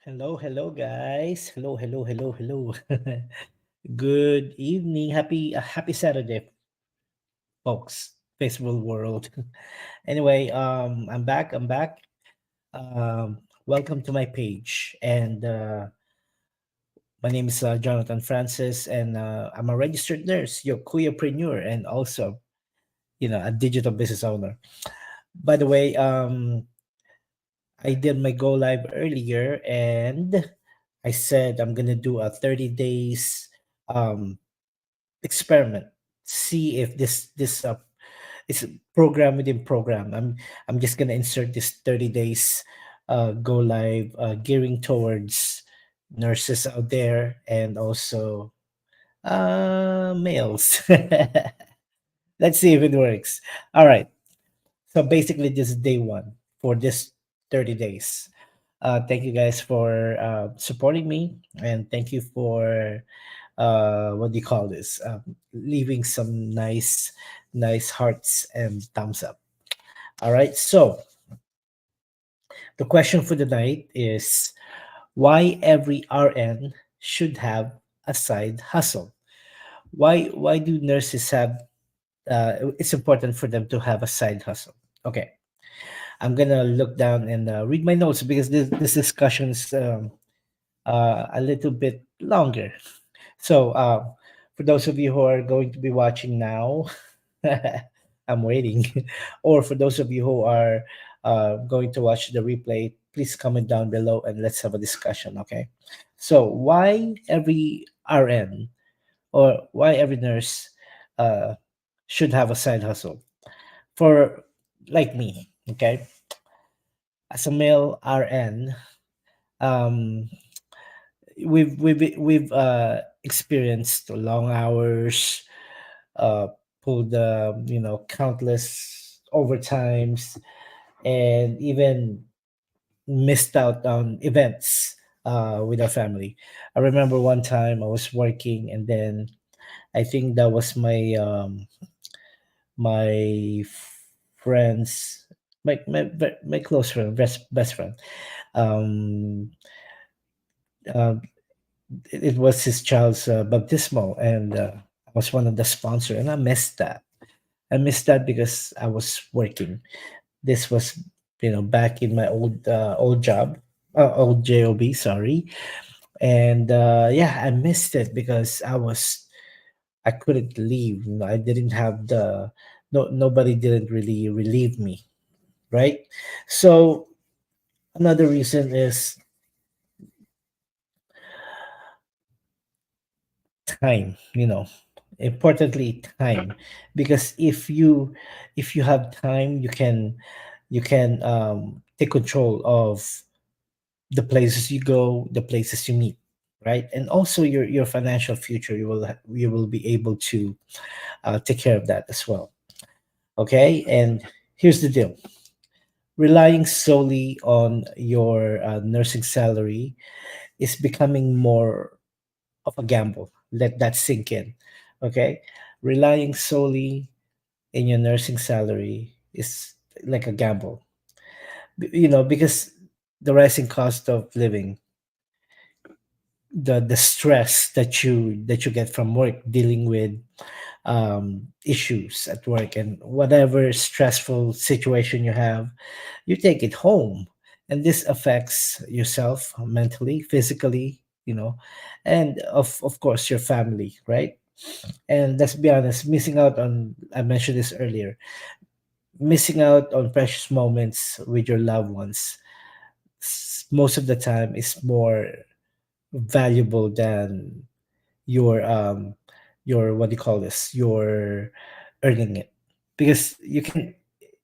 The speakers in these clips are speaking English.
Hello, hello, guys. Hello, hello, hello, hello. Good evening. Happy Saturday, folks. Facebook world. Anyway, I'm back. I'm back. Welcome to my page, and my name is Jonathan Francis, and I'm a registered nurse, your queerpreneur, and also, a digital business owner. By the way, I did my go live earlier, and I said I'm gonna do a 30 days um, experiment. See if this it's program within program. I'm just gonna insert this 30 days go live, gearing towards nurses out there and also males. Let's see if it works. All right. So basically, this is day one for this 30 days. Thank you guys for supporting me, and thank you for what do you call this? Leaving some nice hearts and thumbs up. All right. So the question for the night is why every RN should have a side hustle. Why do nurses have? It's important for them to have a side hustle. Okay. I'm gonna look down and read my notes because this discussion is a little bit longer. So, for those of you who are going to be watching now, I'm waiting. Or for those of you who are going to watch the replay, please comment down below and let's have a discussion. Okay. So, why every RN or why every nurse uh, should have a side hustle? For like me, okay, as a male RN, um, we've experienced long hours, uh, pulled countless overtimes, and even missed out on events with our family. I remember one time I was working, and then I think that was my friends, my close friend, best friend. Um, uh, it was his child's baptismal, and I was one of the sponsor, and I missed that. I missed that because I was working. This was, back in my old job, old job. Sorry, and yeah, I missed it because I couldn't leave. I didn't have the no nobody didn't really relieve me, right? So another reason is time. Importantly time, because if you have time, you can take control of the places you go, the places you meet, right? And also your financial future, you will be able to take care of that as well. Okay, and here's the deal: relying solely on your nursing salary is becoming more of a gamble. Let that sink in. Okay, relying solely in your nursing salary is like a gamble. Because the rising cost of living, the stress that you get from work, dealing with issues at work, and whatever stressful situation you have, you take it home, and this affects yourself mentally, physically, and of course your family, right? And let's be honest, missing out on, I mentioned this earlier, missing out on precious moments with your loved ones most of the time is more valuable than your what do you call this, your earning it, because you can,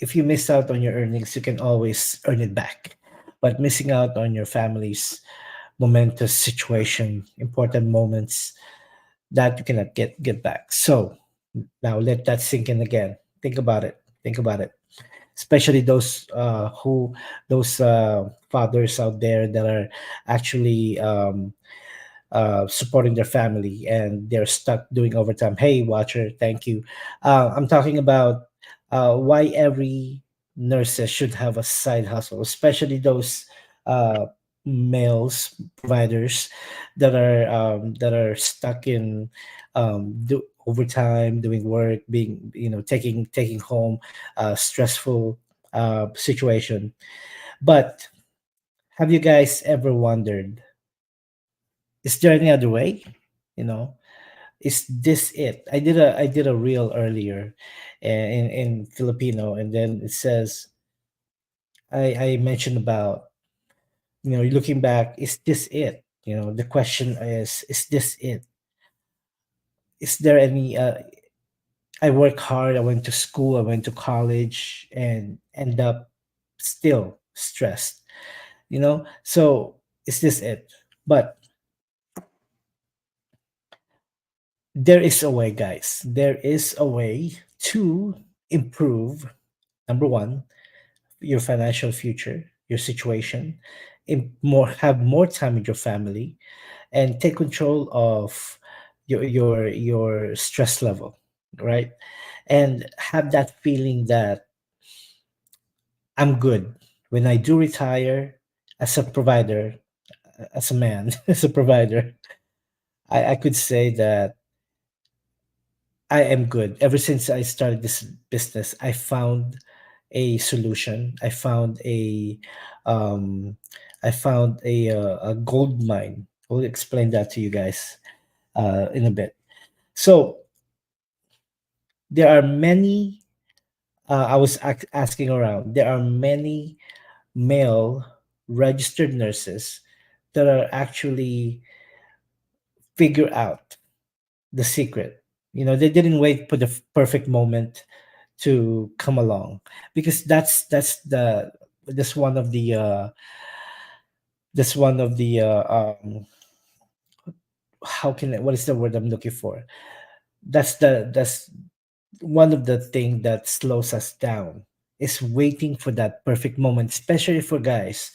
if you miss out on your earnings, you can always earn it back. But missing out on your family's momentous situation, important moments, that you cannot get back. So now let that sink in again. Think about it. Think about it. Especially those fathers out there that are actually supporting their family and they're stuck doing overtime. Hey, watcher, thank you. I'm talking about why every nurses should have a side hustle, especially those. males providers that are stuck in overtime, doing work, being taking home stressful situation. But have you guys ever wondered, is there any other way? You know, is this it? I did a reel earlier in Filipino, and then it says I mentioned about, looking back, is this it? The question is this it? Is there any I work hard, I went to school, I went to college, and end up still stressed, so is this it? But there is a way, guys. There is a way to improve, number one, your financial future, your situation, have more time with your family, and take control of your stress level, right? And have that feeling that I'm good when I do retire as a provider, as a man, as a provider. I could say that I am good. Ever since I started this business, I found a solution. Um, I found a gold mine. I'll explain that to you guys in a bit. So there are many. I was asking around. There are many male registered nurses that are actually figure out the secret. They didn't wait for the perfect moment to come along, because that's one of the that's one of the how can I, what is the word I'm looking for? That's one of the thing that slows us down, is waiting for that perfect moment, especially for guys.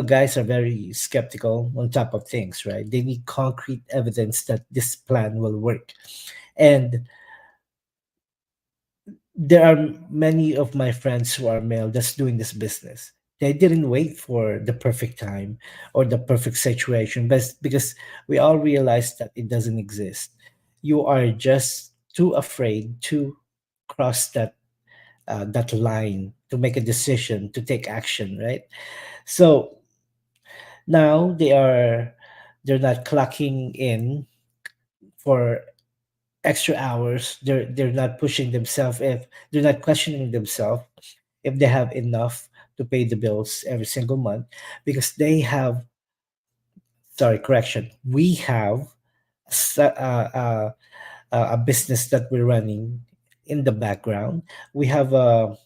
Guys are very skeptical on top of things, right? They need concrete evidence that this plan will work. And there are many of my friends who are male that's doing this business. They didn't wait for the perfect time or the perfect situation, but because we all realize that it doesn't exist. You are just too afraid to cross that line, to make a decision, to take action, right? So now they're not clocking in for extra hours. They're not pushing themselves, if they're not questioning themselves if they have enough to pay the bills every single month, because they have, sorry, correction, we have a business that we're running in the background. We have a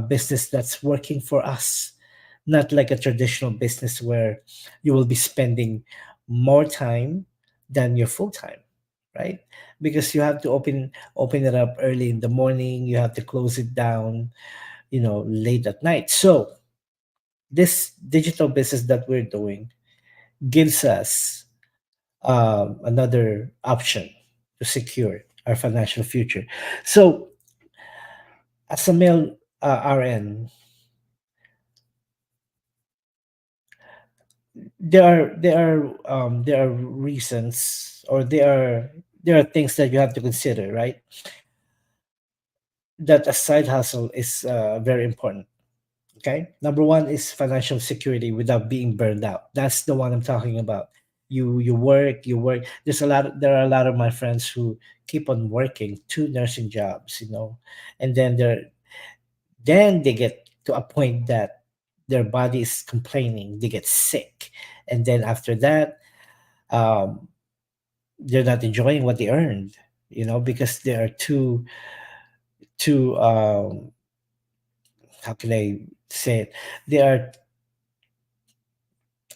business that's working for us, not like a traditional business where you will be spending more time than your full time, right? Because you have to open it up early in the morning, you have to close it down, late at night. So this digital business that we're doing gives us another option to secure our financial future. So as a male RN, there are reasons, or there are things that you have to consider, right? That a side hustle is very important. Okay, number one is financial security without being burned out. That's the one I'm talking about. You work. There are a lot of my friends who keep on working two nursing jobs, and then they get to a point that their body is complaining, they get sick, and then after that, um, they're not enjoying what they earned, because they are too how can I say it? They are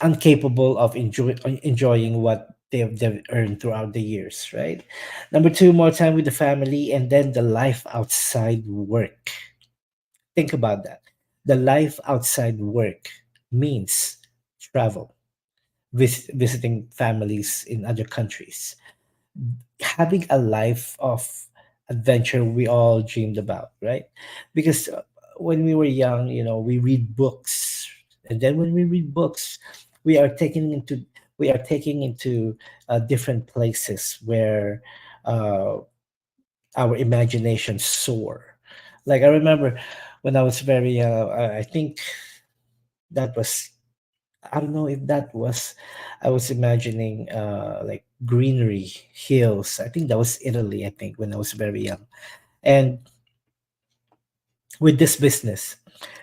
incapable of enjoying what they've earned throughout the years, right? Number two, more time with the family, and then the life outside work. Think about that. The life outside work means travel, visiting families in other countries, having a life of adventure we all dreamed about, right? Because when we were young, we read books, And then when we read books, we are taking into different places where uh, our imaginations soar. Like I remember when I was very I think that was, I don't know if that was, I was imagining like greenery, hills. I think that was Italy, I think, when I was very young. And with this business,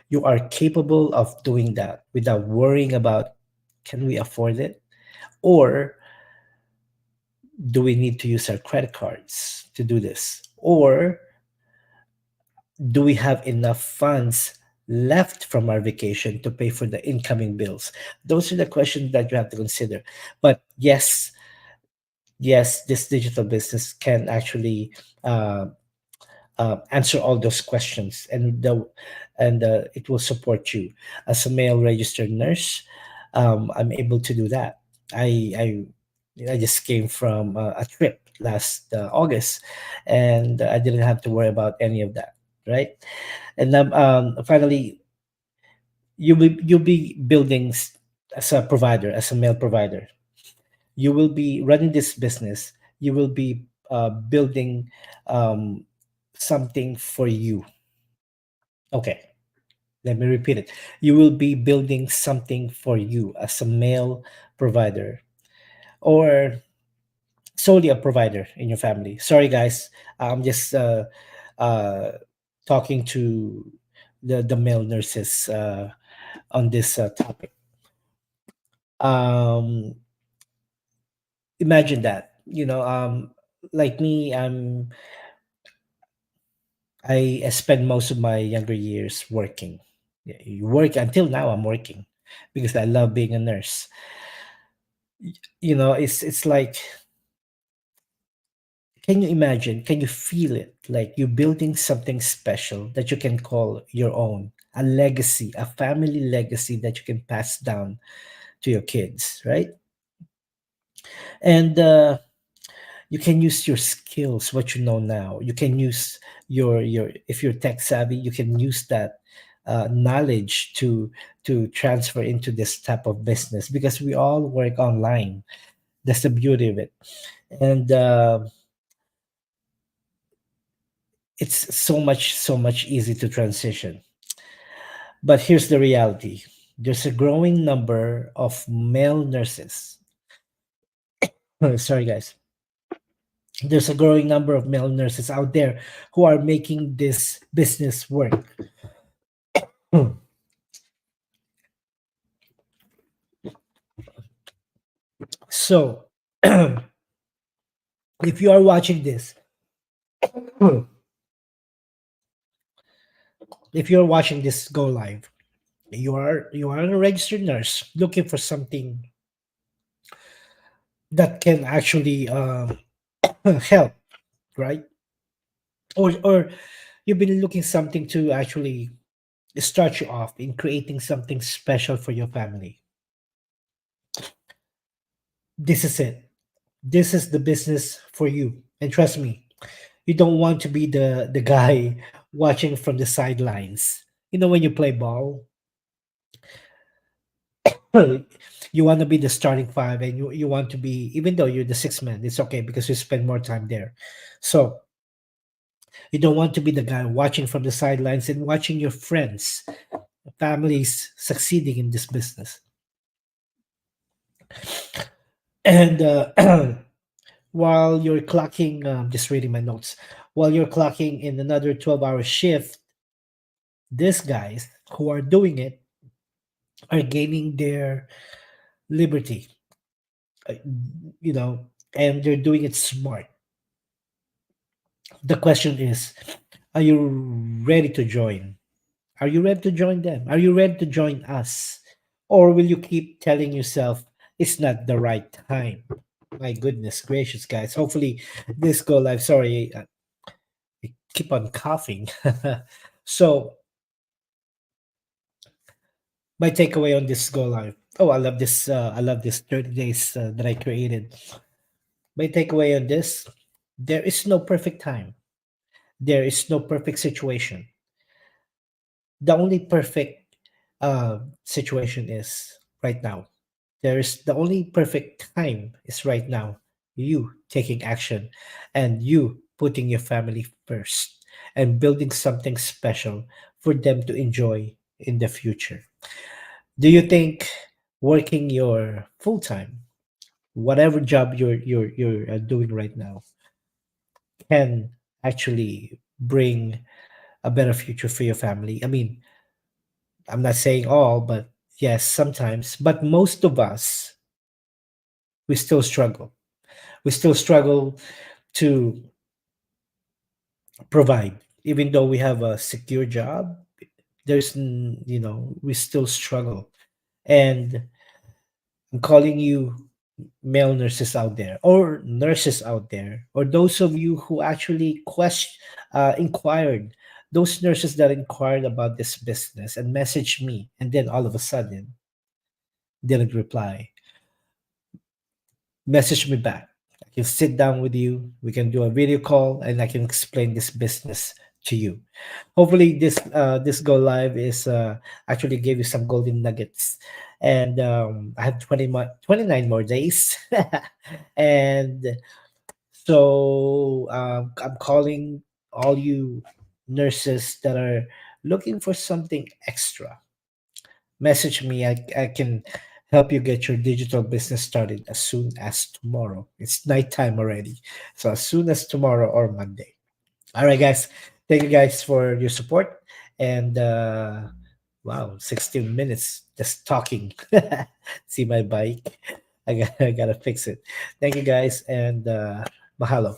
you are capable of doing that without worrying about, can we afford it? Or do we need to use our credit cards to do this? Or do we have enough funds left from our vacation to pay for the incoming bills? Those are the questions that you have to consider. But yes, yes, this digital business can actually uh, answer all those questions, and it will support you. As a male registered nurse, I'm able to do that. I just came from a trip last August, and I didn't have to worry about any of that, right? And finally, you'll be building as a provider, as a male provider. You will be running this business. You will be building um, something for you. Okay, let me repeat it. You will be building something for you as a male provider, or solely a provider in your family. Sorry, guys. I'm just uh, talking to the male nurses on this topic. Um, Imagine that. Like me, I spend most of my younger years working. Yeah, you work until now. I'm working because I love being a nurse. It's like, can you imagine? Can you feel it? Like you're building something special that you can call your own, a legacy, a family legacy that you can pass down to your kids, right? And you can use your skills, what you know now. You can use your if you're tech savvy, you can use that knowledge to transfer into this type of business, because we all work online. That's the beauty of it. And it's so much easy to transition. But here's the reality: there's a growing number of male nurses. Sorry, guys. There's a growing number of male nurses out there who are making this business work. So, if you are watching this, if you're watching this go live, you are a registered nurse looking for something that can actually help, right? Or you've been looking something to actually start you off in creating something special for your family. This is it. This is the business for you. And trust me, you don't want to be the guy watching from the sidelines. When you play ball, you want to be the starting five, and you want to be, even though you're the sixth man, it's okay because you spend more time there. So you don't want to be the guy watching from the sidelines and watching your friends, families succeeding in this business. And while you're clocking, just reading my notes, while you're clocking in another 12-hour shift, these guys who are doing it are gaining their liberty, uh, you know, and they're doing it smart. The question is, are you ready to join? Are you ready to join them? Are you ready to join us? Or will you keep telling yourself it's not the right time? My goodness gracious, guys. Hopefully, this go live. Sorry, I keep on coughing. So, my takeaway on this go live. Oh, I love this. I love this 30 days that I created. My takeaway on this: there is no perfect time. There is no perfect situation. The only perfect situation is right now. There's the only perfect time is right now. You taking action and you putting your family first and building something special for them to enjoy in the future. Do you think working your full time, whatever job you're doing right now, can actually bring a better future for your family? I mean, I'm not saying all, but yes, sometimes. But most of us, we still struggle. We still struggle to provide, even though we have a secure job. We still struggle. And I'm calling you male nurses out there, or nurses out there, or those of you who actually inquired, those nurses that inquired about this business and messaged me, and then all of a sudden didn't reply. Message me back. I can sit down with you. We can do a video call, and I can explain this business to you. Hopefully, this go live is actually gave you some golden nuggets. And I have 29 more days, and so I'm calling all you nurses that are looking for something extra. Message me. I can help you get your digital business started as soon as tomorrow. It's nighttime already. So as soon as tomorrow or Monday. All right, guys. Thank you guys for your support. And wow, 16 minutes just talking. See my bike. I gotta fix it. Thank you guys and mahalo.